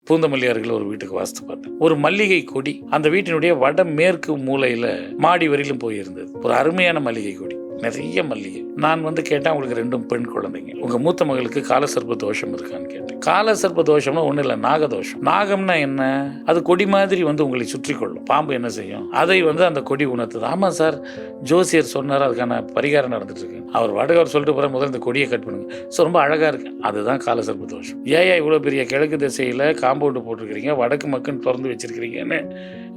பூந்தமல்லி அருகில் ஒரு வீட்டுக்கு வாஸ்து பார்த்தேன். ஒரு மல்லிகை கொடி அந்த வீட்டினுடைய வட மேற்கு மூலையில மாடி வரையிலும் போயிருந்தது. ஒரு அருமையான மல்லிகை கொடி, நிறைய மல்லிகை. நான் கேட்டேன், உங்களுக்கு 2 பெண் குழந்தைங்க, உங்க மூத்த மகளுக்கு காலசர்ப்ப தோஷம் இருக்கான்னு கேட்டேன். காலசர்ப்ப தோஷம்னா ஒன்றும் இல்லை, நாகதோஷம். நாகம்னா என்ன? அது கொடி மாதிரி உங்களை சுற்றி கொள்ளும். பாம்பு என்ன செய்யும்? அதை அந்த கொடி உணர்த்துது. ஆமாம் சார், ஜோசியர் சொன்னார், அதுக்கான பரிகாரம் நடந்துட்டு இருக்கு. அவர் வாடகை சொல்லிட்டு போகிற முதல்ல இந்த கொடியை கட் பண்ணுங்க. ஸோ ரொம்ப அழகாக இருக்கு. அதுதான் காலசர்ப்ப தோஷம். ஏன் இவ்வளோ பெரிய கிழக்கு திசையில் காம்பவுண்டு போட்டிருக்கிறீங்க, வடக்கு மக்குன்னு திறந்து வச்சிருக்கிறீங்கன்னு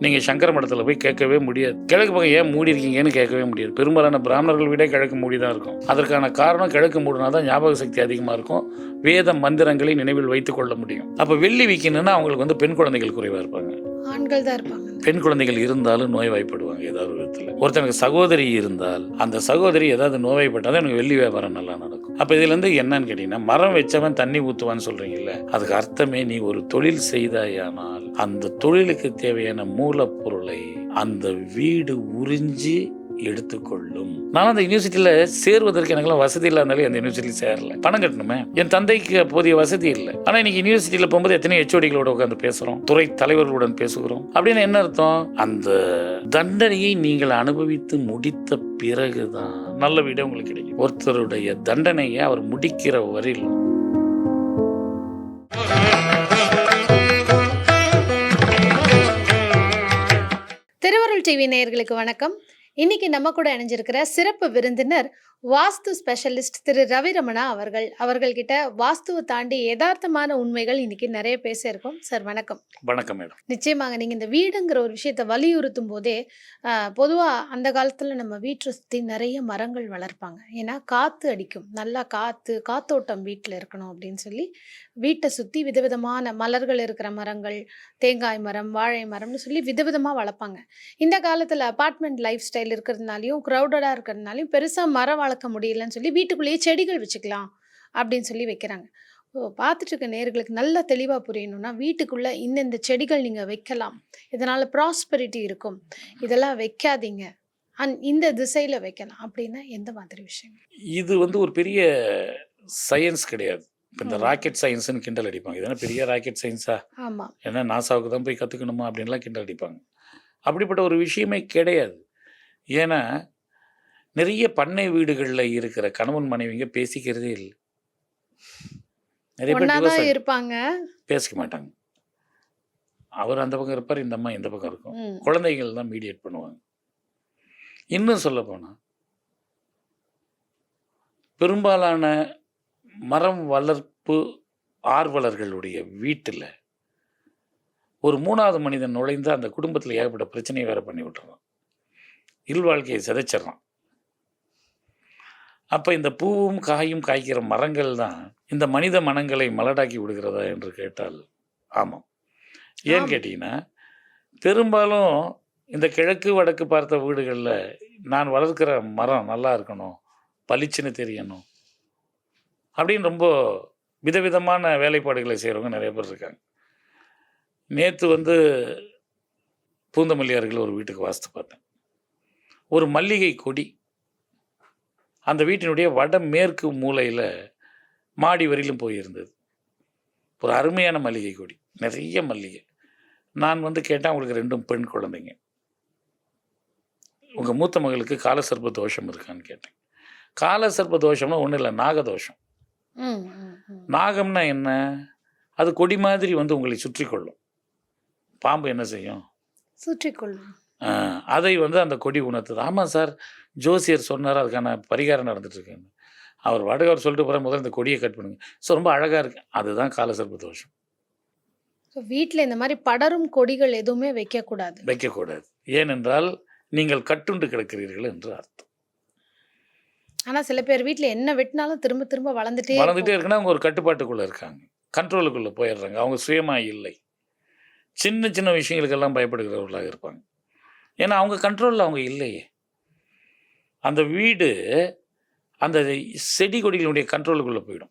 நீங்கள் சங்கர மடத்தில் போய் கேட்கவே முடியாது. கிழக்கு பக்கம் ஏன் மூடி இருக்கீங்கன்னு கேட்கவே முடியாது. பெரும்பாலான பிராமணர்கள் விட கிழக்கு மூடி தான் இருக்கும். அதற்கான காரணம், கிழக்கு மூடினா தான் ஞாபக சக்தி அதிகமாக இருக்கும், வேத மந்திரங்களை நினைவில் வைத்துக் கொள்ள முடியும். அப்போ வெள்ளி விற்கணும்னா அவங்களுக்கு பெண் குழந்தைகள் குறைவாக இருப்பாங்க, ஆண்கள் தான் இருப்பாங்க. பெண் குழந்தைகள் இருந்தாலும் நோய்வாய்ப்படுவாங்க ஏதாவது ஒரு விதத்தில். ஒருத்தனுக்கு சகோதரி இருந்தால் அந்த சகோதரி ஏதாவது நோய்வாய்ப்பட்டால் எனக்கு வெள்ளி வியாபாரம் நல்லா நடக்கும். அப்போ இதுலேருந்து என்னன்னு கேட்டிங்கன்னா, மரம் வச்சவன் தண்ணி ஊற்றுவான்னு சொல்கிறீங்கல்ல, அதுக்கு அர்த்தமே நீ ஒரு தொழில் செய்தாயானால் அந்த தொழிலுக்கு தேவையான மூலப்பொருளை அந்த வீடு உறிஞ்சி எடுத்துக்கொள்ளும். நான் அந்த யூனிவர்சிட்டியில சேருவதற்கு எனக்குலாம் வசதி இல்லாதனாலே அந்த யூனிவர்சிட்டியில் சேரல. பணம் கட்டணுமே, என் தந்தைக்கு போதிய வசதி இல்லை. ஆனால் இன்னைக்கு யூனிவர்சிட்டியில் போகும்போது எத்தனை HODகளோட உட்காந்து பேசுறோம், துறை தலைவர்களுடன் பேசுகிறோம். அப்படின்னு என்ன அர்த்தம்? அந்த தண்டனையை நீங்கள் அனுபவித்து முடித்த பிறகுதான் நல்ல வீடு உங்களுக்கு கிடைக்கும். ஒருத்தருடைய தண்டனையை அவர் முடிக்கிற வரையிலும். திருவருள் டிவி நேயர்களுக்கு வணக்கம். இன்னைக்கு நம்ம கூட இணைஞ்சிருக்கிற சிறப்பு விருந்தினர் வாஸ்து ஸ்பெஷலிஸ்ட் திரு ரவிரமணா அவர்கள்கிட்ட வாஸ்துவை தாண்டி யதார்த்தமான உண்மைகள் இன்னைக்கு நிறைய பேச இருக்கோம். சார் வணக்கம். வணக்கம் மேடம். நிச்சயமாக நீங்கள் இந்த வீடுங்கிற ஒரு விஷயத்தை வலியுறுத்தும் போதே பொதுவாக அந்த காலத்தில் நம்ம வீட்டை சுற்றி நிறைய மரங்கள் வளர்ப்பாங்க. ஏன்னா காற்று அடிக்கும், நல்லா காத்தோட்டம் வீட்டில் இருக்கணும் அப்படின்னு சொல்லி வீட்டை சுற்றி விதவிதமான மலர்கள் இருக்கிற மரங்கள், தேங்காய் மரம், வாழை மரம்னு சொல்லி விதவிதமாக வளர்ப்பாங்க. இந்த காலத்தில் அப்பார்ட்மெண்ட் லைஃப் ஸ்டைல் இருக்கிறதுனாலையும் க்ரௌடடாக இருக்கிறதுனாலையும் பெருசாக மரம் வளர்க்க முடியலன்னு சொல்லி வீட்டுக்குள்ளேயே செடிகள் வச்சுக்கலாம் அப்படின்னு சொல்லி வைக்கிறாங்க. பார்த்துட்டு இருக்க நேயர்களுக்கு நல்லா தெளிவாக புரியணும்னா, வீட்டுக்குள்ளே இந்த செடிகள் நீங்கள் வைக்கலாம், இதனால் ப்ராஸ்பெரிட்டி இருக்கும், இதெல்லாம் வைக்காதீங்க, இந்த திசையில் வைக்கலாம் அப்படின்னா எந்த மாதிரி விஷயம்? இது ஒரு பெரிய சயின்ஸ் கிடையாது. இப்போ இந்த ராக்கெட் சயின்ஸ்னு கிண்டல் அடிப்பாங்க. இதெல்லாம் பெரிய ராக்கெட் சயின்ஸா? ஆமாம். ஏன்னா நாசாவுக்கு தான் போய் கற்றுக்கணுமா அப்படின்லாம் கிண்டல் அடிப்பாங்க. அப்படிப்பட்ட ஒரு விஷயமே கிடையாது. ஏன்னா நிறைய பண்ணை வீடுகளில் இருக்கிற கணவன் மனைவிங்க பேசிக்கிறதே இல்லை. நிறைய பேர் இருப்பாங்க, பேசிக்க மாட்டாங்க. அவர் அந்த பக்கம் இருப்பார், இந்த அம்மா இந்த பக்கம் இருக்கும். குழந்தைகள் தான் மீடியேட் பண்ணுவாங்க. இன்னும் சொல்ல போனால் பெரும்பாலான மரம் வளர்ப்பு ஆர்வலர்களுடைய வீட்டில் ஒரு 3வது மனிதன் நுழைந்து அந்த குடும்பத்தில் ஏகப்பட்ட பிரச்சனையை வேற பண்ணி விட்டுறான், இல்வாழ்க்கையை சிதைச்சிடறான். அப்போ இந்த பூவும் காயும் காய்க்கிற மரங்கள் தான் இந்த மனித மனங்களை மலடாக்கி விடுகிறதா என்று கேட்டால் ஆமாம். ஏன்னு கேட்டிங்கன்னா, பெரும்பாலும் இந்த கிழக்கு வடக்கு பார்த்த வீடுகளில் நான் வளர்க்கிற மரம் நல்லா இருக்கணும், பளிச்சுன்னு தெரியணும் அப்படின்னு ரொம்ப விதவிதமான வேலைப்பாடுகளை செய்கிறவங்க நிறைய பேர் இருக்காங்க. நேற்று பூந்தமல்லி அருகில் ஒரு வீட்டுக்கு வாஸ்து பார்த்தேன். ஒரு மல்லிகை கொடி அந்த வீட்டினுடைய வட மேற்கு மூலையில் மாடி வரையிலும் போயிருந்தது. ஒரு அருமையான மல்லிகை கொடி, நிறைய மல்லிகை. நான் கேட்டேன், உங்களுக்கு 2 பெண் குழந்தைங்க, உங்கள் மூத்த மகளுக்கு காலசர்ப்ப தோஷம் இருக்கான்னு கேட்டேன். காலசர்ப்ப தோஷம்னா ஒன்றும் இல்லை, நாகதோஷம். நாகம்னா என்ன? அது கொடி மாதிரி உங்களை சுற்றி கொள்ளும். பாம்பு என்ன செய்யும்? சுற்றி கொள்ளும். அதை அந்த கொடி உணர்த்துது. ஆமாம் சார், ஜோசியர் சொன்னார், அதுக்கான பரிகாரம் நடந்துட்டுருக்கு. அவர் வாடகை சொல்லிட்டு போகிற முதல்ல இந்த கொடியை கட் பண்ணுங்க. ஸோ ரொம்ப அழகாக இருக்கு. அதுதான் காலசர்ப்ப தோஷம். வீட்டில் இந்த மாதிரி படரும் கொடிகள் எதுவுமே வைக்கக்கூடாது. ஏனென்றால் நீங்கள் கட்டுண்டு கிடக்கிறீர்கள் என்று அர்த்தம். ஆனால் சில பேர் வீட்டில் என்ன வெட்டினாலும் திரும்ப திரும்ப வளர்ந்துட்டே இருக்குன்னா அவங்க ஒரு கட்டுப்பாட்டுக்குள்ளே இருக்காங்க, கண்ட்ரோலுக்குள்ளே போயிடுறாங்க. அவங்க சுயமாக இல்லை, சின்ன சின்ன விஷயங்களுக்கெல்லாம் பயப்படுகிறவர்களாக இருப்பாங்க. ஏன்னா அவங்க கண்ட்ரோலில் அவங்க இல்லையே. அந்த வீடு அந்த செடி கொடிகளுடைய கண்ட்ரோலுக்குள்ளே போயிடும்.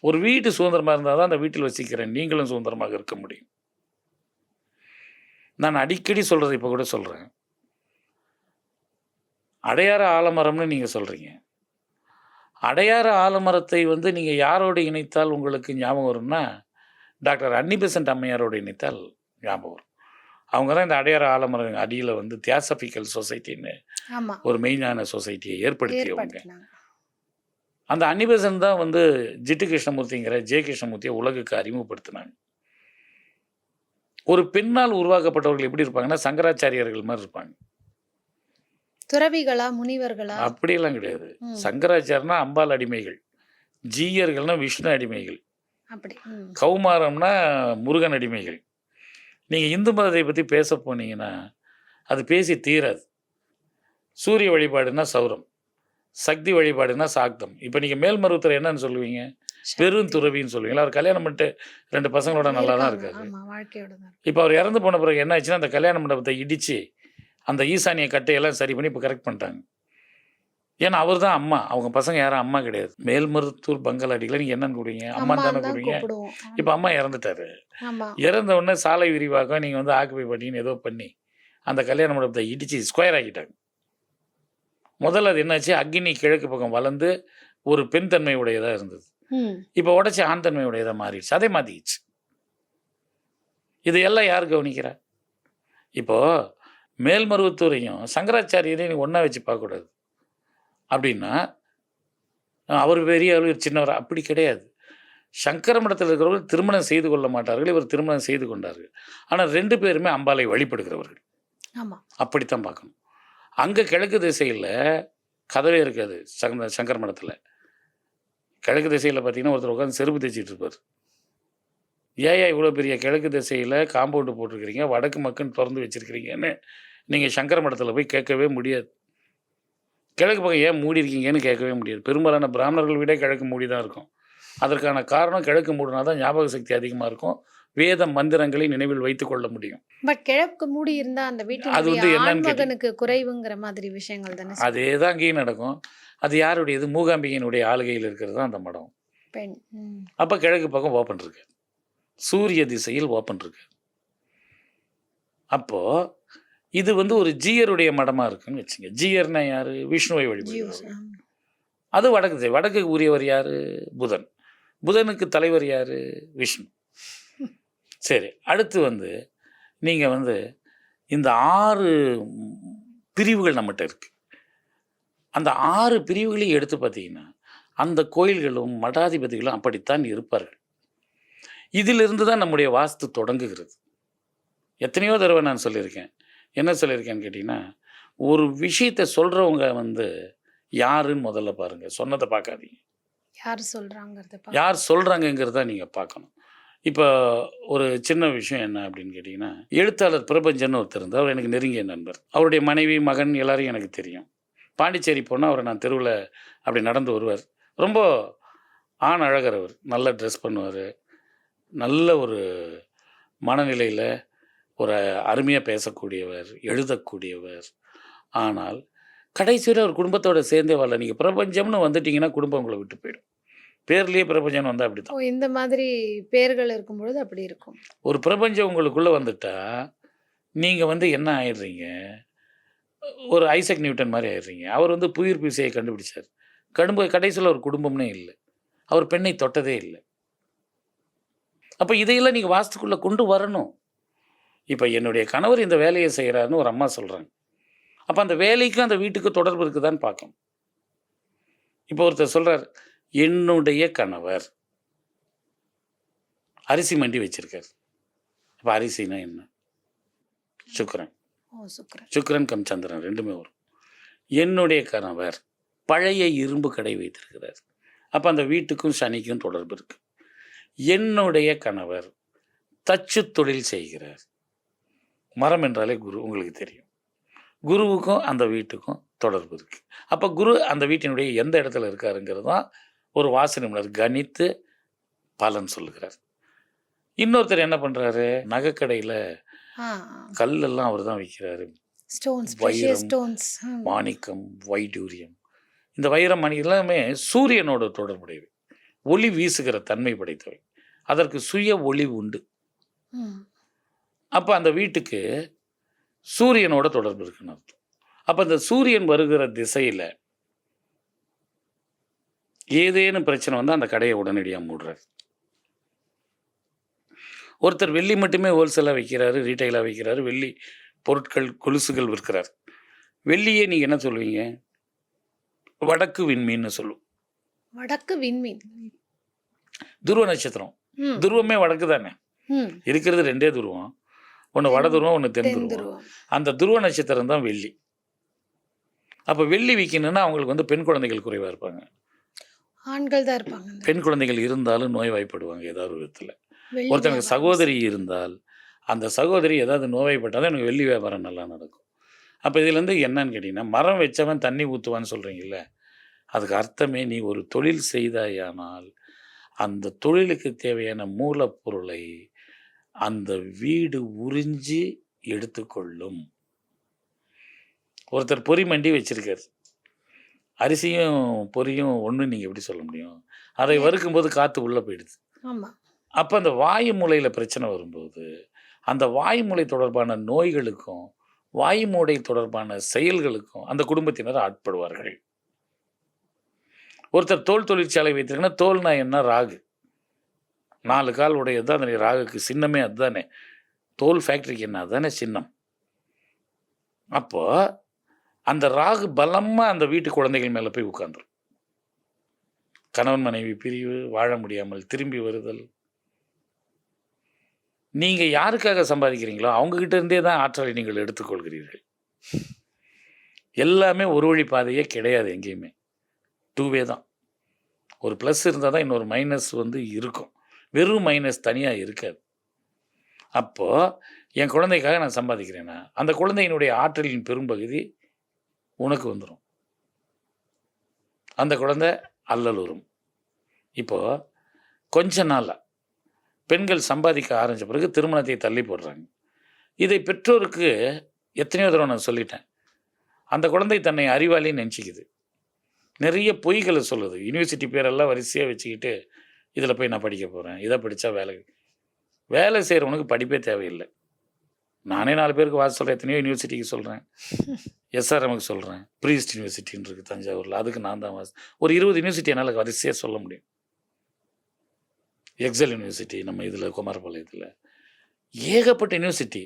ஒரு வீடு சுதந்திரமாக இருந்தால் தான் அந்த வீட்டில் வசிக்கிறேன் நீங்களும் சுதந்திரமாக இருக்க முடியும். நான் அடிக்கடி சொல்கிறத இப்போ கூட சொல்கிறேன். அடையாற ஆலமரம்னு நீங்கள் சொல்கிறீங்க. அடையாற ஆலமரத்தை நீங்கள் யாரோடு இணைத்தால் உங்களுக்கு ஞாபகம் வரும்னா, டாக்டர் அன்னி பெசன்ட் அம்மையாரோட இணைத்தால் ஞாபகம் வரும். அவங்க தான் இந்த அடையாறு ஆலமரம் அடியில் வந்து தியாசபிக்கல் சொசைட்டின்னு ஆமா. ஒரு மெயினான சொசைட்டியை ஏற்படுத்தியவங்க. ஏற்படுத்தினாங்க. அந்த அன்னி பெசன்ட் தான் வந்து ஜிட்டு கிருஷ்ணமூர்த்திங்கிற ஜே கிருஷ்ணமூர்த்தியை உலகுக்கு அறிமுகப்படுத்தினாங்க. ஒரு பெண்ணால் உருவாக்கப்பட்டவர்கள் எப்படி இருப்பாங்கன்னா சங்கராச்சாரியர்கள் மாதிரி இருப்பாங்க. துறவிகளா, முனிவர்களா? அப்படியெல்லாம் கிடையாது. சங்கராச்சாரம்னா அம்பாள் அடிமைகள், ஜீயர்கள்னா விஷ்ணு அடிமைகள், அப்படி. கௌமாரம்னா முருகன் அடிமைகள். நீங்கள் இந்து மதத்தை பற்றி பேச போனீங்கன்னா அது பேசி தீராது. சூரிய வழிபாடுனா சௌரம், சக்தி வழிபாடுனா சாக்தம். இப்போ நீங்கள் மேல்மருவத்தூர் என்னன்னு சொல்லுவீங்க? பெருந்துறவின்னு சொல்லுவீங்களா? அவர் கல்யாணம் பண்ணிட்டு 2 பசங்களோட நல்லா தான் இருக்காரு. இப்போ அவர் இறந்து போன பிறகு என்ன ஆச்சுன்னா அந்த கல்யாண மண்டபத்தை இடித்து அந்த ஈசானிய கட்டையெல்லாம் சரி பண்ணி இப்போ கரெக்ட் பண்ணிட்டாங்க. ஏன்னா அவர் தான் அம்மா, அவங்க பசங்க யாரும் அம்மா கிடையாது. மேல்மருவத்தூர் பங்களாடிகளை நீங்கள் என்னன்னு கூடுவீங்க? அம்மான்னு தானே கூடுவீங்க. இப்போ அம்மா இறந்துட்டாரு. இறந்த உடனே சாலை விரிவாக்கம் நீங்கள் வந்து ஆக்குபை பண்ணின்னு ஏதோ பண்ணி அந்த கல்யாண மண்டபத்தை இடித்து ஸ்கொயர் ஆக்கிட்டாங்க. முதல்ல அது என்னாச்சு, அக்னி கிழக்கு பக்கம் வளர்ந்து ஒரு பெண் தன்மை உடையதாக இருந்தது. இப்போ உடச்சி ஆண் தன்மை உடையதாக மாறிடுச்சு. அதே மாற்றிடுச்சு. இது எல்லாம் யார் கவனிக்கிறா? இப்போது மேல்மருவத்தூரையும் சங்கராச்சாரியரையும் ஒன்றா வச்சு பார்க்கக்கூடாது. அப்படின்னா அவர் பெரிய அளவு சின்னவர் அப்படி கிடையாது. சங்கர மடத்தில் இருக்கிறவர்கள் திருமணம் செய்து கொள்ள மாட்டார்கள், இவர் திருமணம் செய்து கொண்டார்கள். ஆனால் 2 பேருமே அம்பாளை வழிபடுகிறவர்கள். அப்படித்தான் பார்க்கணும். அங்கே கிழக்கு திசையில் கதவே இருக்காது. சங்கர மடத்தில் கிழக்கு திசையில் பார்த்தீங்கன்னா ஒருத்தர் உட்காந்து செருப்பு தைச்சிட்டு இருப்பார். ஏயா இவ்வளோ பெரிய கிழக்கு திசையில் காம்பவுண்டு போட்டிருக்கிறீங்க, வடக்கு மக்குன்னு திறந்து வச்சுருக்கிறீங்கன்னு நீங்கள் சங்கர மடத்தில் போய் கேட்கவே முடியாது. கிழக்கு பக்கம் ஏன் மூடி இருக்கீங்கன்னு கேட்கவே முடியாது. பெரும்பாலான பிராமணர்கள் விட கிழக்கு மூடி தான் இருக்கும். அதற்கான காரணம் கிழக்கு மூடினா தான் ஞாபக சக்தி அதிகமாக இருக்கும், வேத மந்திரங்களை நினைவில் வைத்து கொள்ள முடியும். பட் கிழக்கு மூடி இருந்தால் அந்த வீட்டில் அது வந்து என்னன்னு குறைவுங்கிற மாதிரி விஷயங்கள் தானே. அதே தான் அங்கேயும் நடக்கும். அது யாருடையது? மூகாம்பிகையினுடைய ஆளுகையில் இருக்கிறது தான் அந்த மடம். பெண். அப்போ கிழக்கு பக்கம் ஓப்பன் இருக்கு, சூரிய திசையில் ஓப்பன் இருக்கு. அப்போது இது வந்து ஒரு ஜீயருடைய மடமாக இருக்குன்னு வச்சுங்க. ஜீயர்னா யார்? விஷ்ணுவை வழிபடுவார். அது வடக்கு திசை. வடக்குக்கு உரியவர் யார்? புதன். புதனுக்கு தலைவர் யார்? விஷ்ணு. சரி, அடுத்து வந்து நீங்கள் வந்து இந்த 6 பிரிவுகள் நம்மகிட்ட இருக்குது. அந்த 6 பிரிவுகளையும் எடுத்து பார்த்தீங்கன்னா அந்த கோயில்களும் மடாதிபதிகளும் அப்படித்தான் இருப்பார்கள். இதிலிருந்து தான் நம்முடைய வாஸ்து தொடங்குகிறது. எத்தனையோ தடவை நான் சொல்லியிருக்கேன். என்ன சொல்லியிருக்கேன்னு கேட்டிங்கன்னா, ஒரு விஷயத்தை சொல்கிறவங்க வந்து யாருன்னு முதல்ல பாருங்கள், சொன்னதை பார்க்காதீங்க. யார் சொல்கிறாங்கங்கிறத நீங்கள் பார்க்கணும். இப்போ ஒரு சின்ன விஷயம் என்ன அப்படின்னு கேட்டிங்கன்னா, எழுத்தாளர் பிரபஞ்சன் ஒருத்தர் இருந்தார். அவர் எனக்கு நெருங்கிய நண்பர். அவருடைய மனைவி, மகன் எல்லாரையும் எனக்கு தெரியும். பாண்டிச்சேரி போனால் அவரை நான் தெருவில் அப்படி நடந்து வருவார். ரொம்ப ஆண் அழகர் அவர். நல்லா ட்ரெஸ் பண்ணுவார், நல்ல ஒரு மனநிலையில் ஒரு அருமையாக பேசக்கூடியவர், எழுதக்கூடியவர். ஆனால் கடைசியில் ஒரு குடும்பத்தோடு சேர்ந்தே வரல. நீங்கள் பிரபஞ்சம்னு வந்துட்டிங்கன்னா குடும்பம் உங்களை விட்டு போயிடும். பேர்லேயே பிரபஞ்சம் வந்தால் அப்படி தான். இந்த மாதிரி பேர்கள் இருக்கும்பொழுது அப்படி இருக்கும். ஒரு பிரபஞ்சம் உங்களுக்குள்ளே வந்துட்டா நீங்கள் வந்து என்ன ஆயிடுறீங்க? ஒரு ஐசக் நியூட்டன் மாதிரி ஆயிடுறீங்க. அவர் வந்து புவியீர்ப்பு விசையை கண்டுபிடிச்சார். கடைசியில் ஒரு குடும்பம்னே இல்லை. அவர் பெண்ணை தொட்டதே இல்லை. அப்போ இதையெல்லாம் நீங்கள் வாஸ்துக்குள்ளே கொண்டு வரணும். இப்போ என்னுடைய கணவர் இந்த வேலையை செய்கிறாருன்னு ஒரு அம்மா சொல்கிறாங்க. அப்போ அந்த வேலைக்கும் அந்த வீட்டுக்கு தொடர்பு இருக்குதான்னு பார்க்கணும். இப்போ ஒருத்தர் சொல்கிறார், என்னுடைய கணவர் அரிசி மண்டி வச்சிருக்கார். அப்போ அரிசினா என்ன? சுக்கிரன். சுக்கிரன் கம் சந்திரன் ரெண்டுமே வரும். என்னுடைய கணவர் பழைய இரும்பு கடை வைத்திருக்கிறார். அப்போ அந்த வீட்டுக்கும் சனிக்கும் தொடர்பு இருக்கு. என்னுடைய கணவர் தச்சு தொழில் செய்கிறார். மரம் என்றாலே குரு, உங்களுக்கு தெரியும். குருவுக்கும் அந்த வீட்டுக்கும் தொடர்பு இருக்கு. அப்போ குரு அந்த வீட்டினுடைய எந்த இடத்துல இருக்காருங்கிறது தான் ஒரு வாஸ்து நிபுணர் கணித்து பலன் சொல்லுகிறார். இன்னொருத்தர் என்ன பண்ணுறாரு, நகைக்கடையில் கல்லெல்லாம் அவர் தான் விற்கிறாரு. வைரம், மாணிக்கம், வைடூரியம். இந்த வைரம் மணி எல்லாமே சூரியனோட தொடர்புடையவை, ஒளி வீசுகிற தன்மை படைத்தவை. அதற்கு சுய ஒளி உண்டு. அப்போ அந்த வீட்டுக்கு சூரியனோட தொடர்பு இருக்குன்னு அர்த்தம். அப்போ அந்த சூரியன் வருகிற திசையில் ஏதேனும் பிரச்சனை வந்து அந்த கடையை உடனடியாக மூடுறாரு. ஒருத்தர் வெள்ளி மட்டுமே ஹோல்சேலாக வைக்கிறாரு, ரீட்டைலாக வைக்கிறாரு, வெள்ளி பொருட்கள் கொலுசுகள் விற்கிறார். வெள்ளியே நீங்கள் என்ன சொல்லுவீங்க? வடக்கு விண்மீன்னு சொல்லுவோம். வடக்கு விண்மீன். துருவ நட்சத்திரம். ம். துருவமே வடக்கு தானே. ம். இருக்கிறது 2 துருவம். ஒன்று வட துருவம், ஒன்று தென் தென் துருவம். துருவம். அந்த துருவ நட்சத்திரம் தான் வெள்ளி. அப்போ வெள்ளி விற்கணும்னா அவங்களுக்கு வந்து பெண் குழந்தைகள் குறைவாக இருப்பாங்க. ஆண்கள் தான் இருப்பாங்க. பெண் குழந்தைகள் இருந்தாலும் நோய்வாய்ப்படுவாங்க ஏதாவது ஒரு விதத்தில். வெள்ளி ஒருத்தனுக்கு வியாபாரம். சகோதரி இருந்தால் அந்த சகோதரி ஏதாவது நோய்வாய்ப்பட்டால் தான் எனக்கு வெள்ளி வியாபாரம் நல்லா நடக்கும். அப்போ இதுலேருந்து என்னன்னு கேட்டிங்கன்னா, மரம் வச்சவன் தண்ணி ஊற்றுவான்னு சொல்கிறீங்கல்ல, அதுக்கு அர்த்தமே நீ ஒரு தொழில் செய்தாயானால் அந்த தொழிலுக்கு தேவையான மூலப்பொருளை அந்த வீடு உறிஞ்சி எடுத்துக்கொள்ளும். ஒருத்தர் பொறி மண்டி வச்சிருக்காரு. அரிசியும் பொரியும் ஒன்று நீங்கள் எப்படி சொல்ல முடியும்? அதை வறுக்கும்போது காற்று உள்ளே போயிடுது. ஆமா. அப்போ அந்த வாயு மூலையில் பிரச்சனை வரும்போது அந்த வாயு மூலை தொடர்பான நோய்களுக்கும் வாயு மூளை தொடர்பான செயல்களுக்கும் அந்த குடும்பத்தினர் ஆட்படுவார்கள். ஒருத்தர் தோல் தொழிற்சாலை வைத்திருக்கனா, தோல்னா என்ன? ராகு. 4 கால் உடையது தான் அந்த ராகுக்கு சின்னமே அதுதானே. தோல் ஃபேக்ட்ரிக்கு என்ன? அதுதானே சின்னம். அப்போ அந்த ராகு பலமாக அந்த வீட்டு குழந்தைகள் மேலே போய் உட்காந்துரும். கணவன் மனைவி பிரிவு, வாழ முடியாமல் திரும்பி வருதல். நீங்கள் யாருக்காக சம்பாதிக்கிறீங்களோ அவங்ககிட்ட இருந்தே தான் ஆற்றலை நீங்கள் எடுத்துக்கொள்கிறீர்கள். எல்லாமே ஒரு வழி பாதையே கிடையாது. எங்கேயுமே 2 வே தான். ஒரு ப்ளஸ் இருந்தால் தான் இன்னொரு மைனஸ் வந்து இருக்கும். வெறும் மைனஸ் தனியாக இருக்காது. அப்போது என் குழந்தைக்காக நான் சம்பாதிக்கிறேன்னா அந்த குழந்தையினுடைய ஆற்றலின் பெரும்பகுதி உனக்கு வந்துடும். அந்த குழந்தை அல்லலுறும். இப்போது கொஞ்ச நாளாக பெண்கள் சம்பாதிக்க ஆரம்பித்த பிறகு திருமணத்தை தள்ளி போடுறாங்க. இதை பெற்றோருக்கு எத்தனையோ தடவை நான் சொல்லிட்டேன். அந்த குழந்தை தன்னை அறிவாளின்னு நினச்சிக்குது. நிறைய பொய்களை சொல்லுது. யூனிவர்சிட்டி பேரெல்லாம் வரிசையாக வச்சுக்கிட்டு இதில் போய் நான் படிக்க போகிறேன், இதை படித்தா வேலை செய்கிறவனுக்கு படிப்பே தேவையில்லை. நானே 4 பேருக்கு வாசி சொல்கிறேன். எத்தனையோ யூனிவர்சிட்டிக்கு சொல்கிறேன். எஸ்ஆர்எம்க்கு சொல்கிறேன். ப்ரீஸ்ட் யூனிவர்சிட்டின்னு இருக்குது தஞ்சாவூரில், அதுக்கு நான் தான் வாசி. ஒரு 20 யூனிவர்சிட்டி என்னால் வரிசையாக சொல்ல முடியும். எக்ஸல் யூனிவர்சிட்டி நம்ம இதில் குமாரபாளையத்தில் ஏகப்பட்ட யூனிவர்சிட்டி.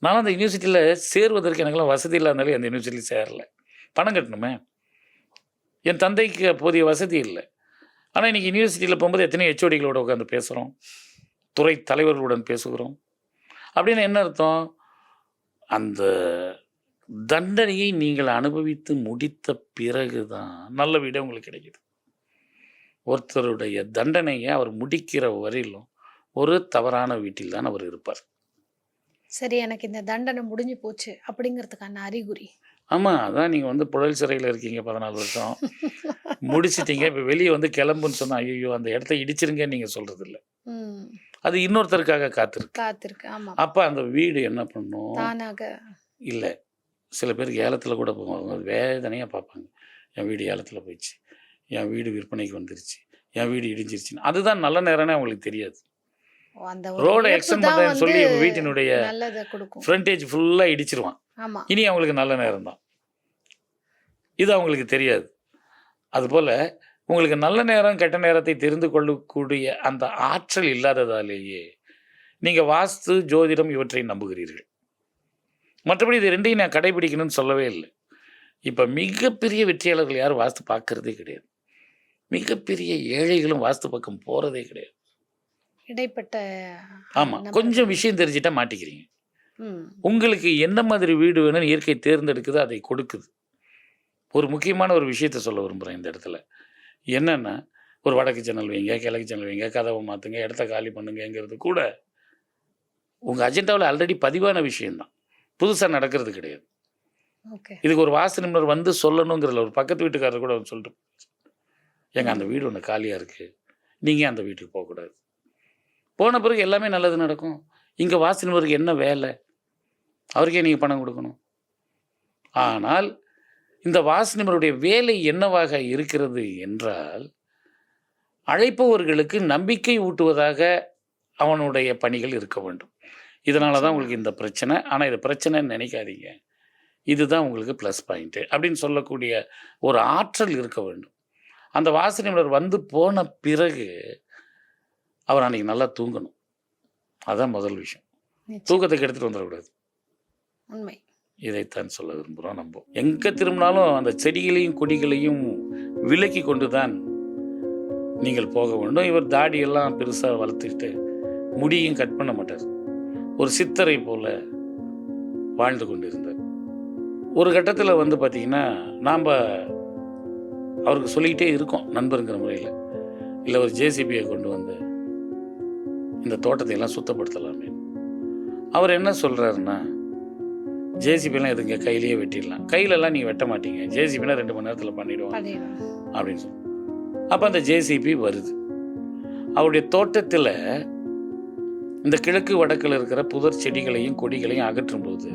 நான் அந்த யூனிவர்சிட்டியில் சேருவதற்கு எனக்கெல்லாம் வசதி இல்லாதனாலே அந்த யூனிவர்சிட்டியில் சேரலை. பணம் கட்டணுமே. என் தந்தைக்கு போதிய வசதி இல்லை. ஆனால் இன்றைக்கி யூனிவர்சிட்டியில் போகும்போது எத்தனை ஹெச்ஓடிகளோட உட்காந்து பேசுகிறோம், துறை தலைவர்களுடன் பேசுகிறோம். அப்படின்னு என்ன அர்த்தம்? அந்த தண்டனையை நீங்கள் அனுபவித்து முடித்த பிறகு தான் நல்ல வீடு உங்களுக்கு கிடைக்குது. ஒருத்தருடைய தண்டனையை அவர் முடிக்கிற வரையிலும் ஒரு தவறான வீட்டில் தான் அவர் இருப்பார். சரி, எனக்கு இந்த தண்டனை முடிஞ்சு போச்சு அப்படிங்கிறதுக்கான அறிகுறி. ஆமாம், அதான் நீங்கள் வந்து புழல் சிறையில் இருக்கீங்க 14 வருஷம் முடிச்சிட்டீங்க. இப்போ வெளியே வந்து கிளம்புன்னு சொன்னால் ஐயோ அந்த இடத்த இடிச்சிருங்கன்னு நீங்கள் சொல்கிறது இல்லை. ம். அது இன்னொருத்தருக்காக காத்திருக்கு. காத்திருக்கு. ஆமா. அப்போ அந்த வீடு என்ன பண்ணும்? தானாக. இல்லை, சில பேருக்கு ஏலத்தில் கூட போவாங்க. வேதனையாக பார்ப்பாங்க. என் வீடு ஏலத்தில் போயிடுச்சு, என் வீடு விற்பனைக்கு வந்துருச்சு, என் வீடு இடிஞ்சிருச்சுன்னு. அதுதான் நல்ல நேரம்னே அவங்களுக்கு தெரியாது. அந்த ரோடை எக்ஸ்டெண்ட் பண்ணுறேன்னு சொல்லி வீட்டினுடைய நல்லதை கொடுக்கும். ஃப்ரண்டேஜ் ஃபுல்லாக இடிச்சிருவான். ஆமா. இனி அவங்களுக்கு நல்ல நேரம் தான். இது அவங்களுக்கு தெரியாது. அதுபோல் உங்களுக்கு நல்ல நேரம் கெட்ட நேரத்தை தெரிந்து கொள்ளக்கூடிய அந்த ஆற்றல் இல்லாததாலேயே நீங்கள் வாஸ்து, ஜோதிடம் இவற்றை நம்புகிறீர்கள். மற்றபடி இது 2ஐயும் நான் கடைபிடிக்கணும்னு சொல்லவே இல்லை. இப்போ மிகப்பெரிய வெற்றியாளர்கள் யாரும் வாஸ்து பார்க்கறதே கிடையாது. மிகப்பெரிய ஏழைகளும் வாஸ்து பக்கம் போகிறதே கிடையாது. இடைப்பட்ட. ஆமாம், கொஞ்சம் விஷயம் தெரிஞ்சிட்டா மாட்டிக்கிறீங்க. ம். உங்களுக்கு என்ன மாதிரி வீடு வேணும்னு இயற்கை தேர்ந்தெடுக்குது, அதை கொடுக்குது. ஒரு முக்கியமான ஒரு விஷயத்தை சொல்ல விரும்புகிறேன் இந்த இடத்துல. என்னென்னா, ஒரு வடக்கு ஜன்னல் வைங்க, கிழக்கு ஜன்னல் வைங்க, கதவை மாற்றுங்க, இடத்த காலி பண்ணுங்கிறது கூட உங்கள் அஜெண்டாவில் ஆல்ரெடி பதிவான விஷயந்தான். புதுசாக நடக்கிறது கிடையாது. ஓகே. இதுக்கு ஒரு வாஸ்து நிபுணர் வந்து சொல்லணுங்கிறதுல ஒரு பக்கத்து வீட்டுக்காரர் கூட சொல்லிட்டு ஏங்க அந்த வீடு ஒன்று காலியாக இருக்குது, நீங்கள் அந்த வீட்டுக்கு போகக்கூடாது. போன பிறகு எல்லாமே நல்லது நடக்கும். இங்கே வாஸ்து நிபுணருக்கு என்ன வேலை? அவருக்கே நீங்கள் பணம் கொடுக்கணும். ஆனால் இந்த வாஸ்து நிபுணருடைய வேலை என்னவாக இருக்கிறது என்றால், அழைப்பவர்களுக்கு நம்பிக்கை ஊட்டுவதாக அவனுடைய பணிகள் இருக்க வேண்டும். இதனால தான் உங்களுக்கு இந்த பிரச்சனை. ஆனால் இது பிரச்சனைன்னு நினைக்காதீங்க, இதுதான் உங்களுக்கு ப்ளஸ் பாயிண்ட்டு அப்படின்னு சொல்லக்கூடிய ஒரு ஆற்றல் இருக்க வேண்டும். அந்த வாஸ்து நிபுணர் வந்து போன பிறகு அவர் அன்றைக்கி நல்லா தூங்கணும். அதான் முதல் விஷயம். நிச்சயம். தூக்கத்தை கெடுத்துட்டு வந்துடக்கூடாது. உண்மை. இதைத்தான் சொல்ல விரும்புகிறோம். நம்ம எங்கே திரும்பினாலும் அந்த செடிகளையும் கொடிகளையும் விலக்கி கொண்டு தான் நீங்கள் போக வேண்டும். இவர் தாடியெல்லாம் பெருசாக வளர்த்துக்கிட்டு முடியும் கட் பண்ண மாட்டார். ஒரு சித்தரை போல வாழ்ந்து கொண்டு இருந்தார். ஒரு கட்டத்தில் வந்து பார்த்திங்கன்னா நாம் அவருக்கு சொல்லிக்கிட்டே இருக்கோம் நண்பருங்கிற முறையில், இல்லை ஒரு ஜேசிபியை கொண்டு வந்து இந்த தோட்டத்தை எல்லாம் சுத்தப்படுத்தலாமே. அவர் என்ன சொல்கிறாருன்னா, ஜேசிபிலாம் எதுங்க, கையிலேயே வெட்டிடலாம். கையிலலாம் நீங்கள் வெட்ட மாட்டீங்க, ஜேசிபினா 2 மணி நேரத்தில் பண்ணிவிடுவாங்க அப்படின்னு சொல்லி. அப்போ அந்த ஜேசிபி வருது. அவருடைய தோட்டத்தில் இந்த கிழக்கு வடக்கில் இருக்கிற புதர் செடிகளையும் கொடிகளையும் அகற்றும் போது